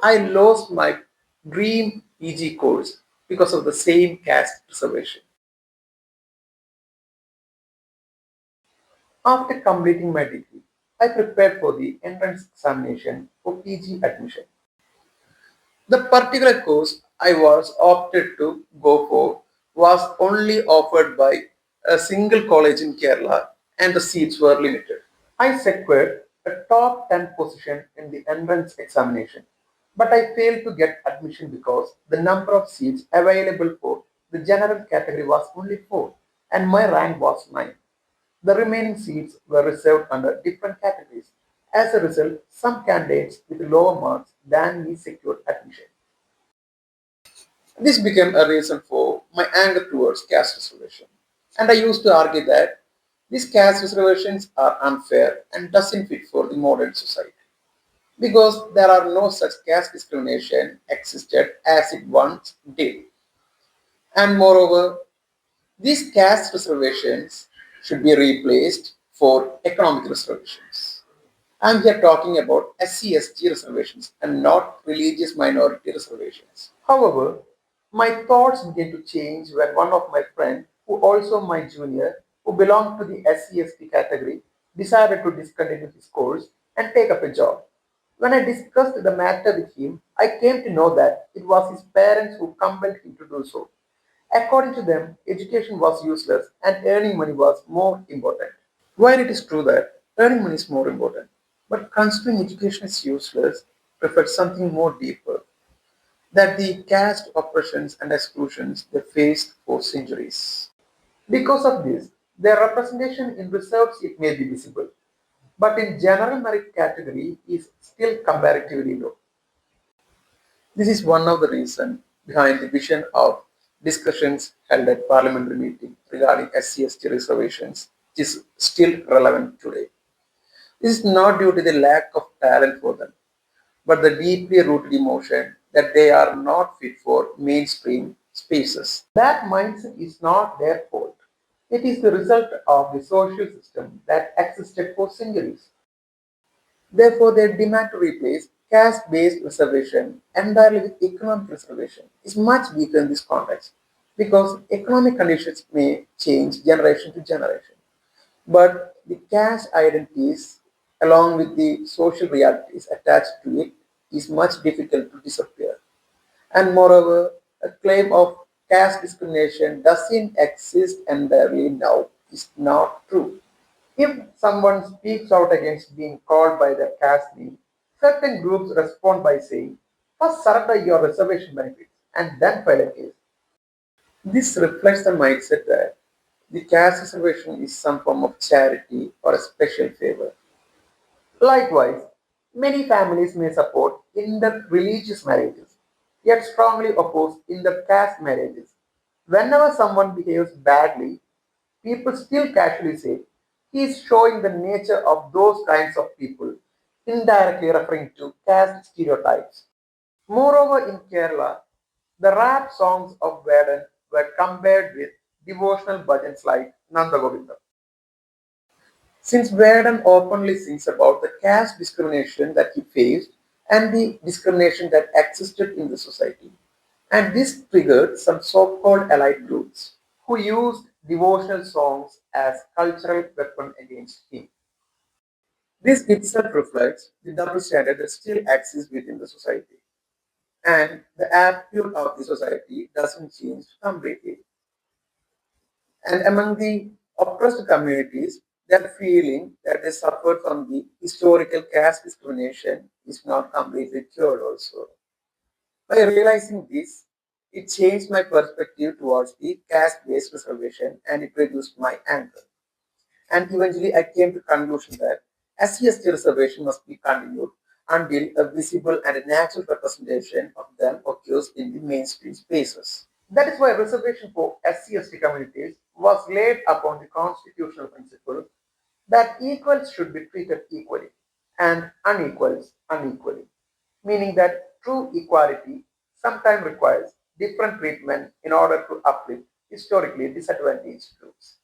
I lost my dream PG course because of the same caste reservation. After completing my degree, I prepared for the entrance examination for PG admission. The particular course I was opted to go for was only offered by a single college in Kerala and the seats were limited. I secured a top 10 position in the entrance examination, but I failed to get admission because the number of seats available for the general category was only 4 and my rank was 9. The remaining seats were reserved under different categories. As a result, some candidates with lower marks than me secured admission. This became a reason for my anger towards caste reservation. And I used to argue that these caste reservations are unfair and doesn't fit for the modern society because there are no such caste discrimination existed as it once did. And moreover, these caste reservations should be replaced for economic reservations. I'm here talking about SC/ST reservations and not religious minority reservations. However, my thoughts began to change when one of my friends, who also my junior, who belonged to the SC/ST category, decided to discontinue his course and take up a job. When I discussed the matter with him, I came to know that it was his parents who compelled him to do so. According to them, education was useless and earning money was more important. While it is true that earning money is more important, but considering education is useless reflects something more deeper, that the caste oppressions and exclusions they faced for centuries. Because of this, their representation in reserved seat may be visible, but in general merit category is still comparatively low. This is one of the reasons behind the vision of discussions held at parliamentary meeting regarding SC/ST reservations, which is still relevant today. This is not due to the lack of talent for them, but the deeply rooted emotion that they are not fit for mainstream spaces. That mindset is not their fault. It is the result of the social system that existed for centuries. Therefore, their demand to replace caste-based reservation entirely with economic reservation is much weaker in this context because economic conditions may change generation to generation. But the caste identities, along with the social realities attached to it, is much difficult to disappear. And moreover, a claim of caste discrimination doesn't exist entirely now is not true. If someone speaks out against being called by their caste name, certain groups respond by saying, first surrender your reservation benefits and then file a case. This reflects the mindset that the caste reservation is some form of charity or a special favor. Likewise, many families may support inter-religious marriages, yet strongly oppose inter-caste marriages. Whenever someone behaves badly, people still casually say he is showing the nature of those kinds of people, indirectly referring to caste stereotypes. Moreover, in Kerala, the rap songs of Vedan were compared with devotional bhajans like Nanda Govinda. Since Verdon openly sings about the caste discrimination that he faced and the discrimination that existed in the society, and this triggered some so-called allied groups who used devotional songs as cultural weapon against him. This itself reflects the double standard that still exists within the society, and the attitude of the society doesn't change completely. And among the oppressed communities, that feeling that they suffered from the historical caste discrimination is not completely cured also. By realizing this, it changed my perspective towards the caste-based reservation and it reduced my anger. And eventually I came to the conclusion that SC/ST reservation must be continued until a visible and a natural representation of them occurs in the mainstream spaces. That is why reservation for SC/ST communities was laid upon the constitutional principle that equals should be treated equally and unequals unequally, meaning that true equality sometimes requires different treatment in order to uplift historically disadvantaged groups.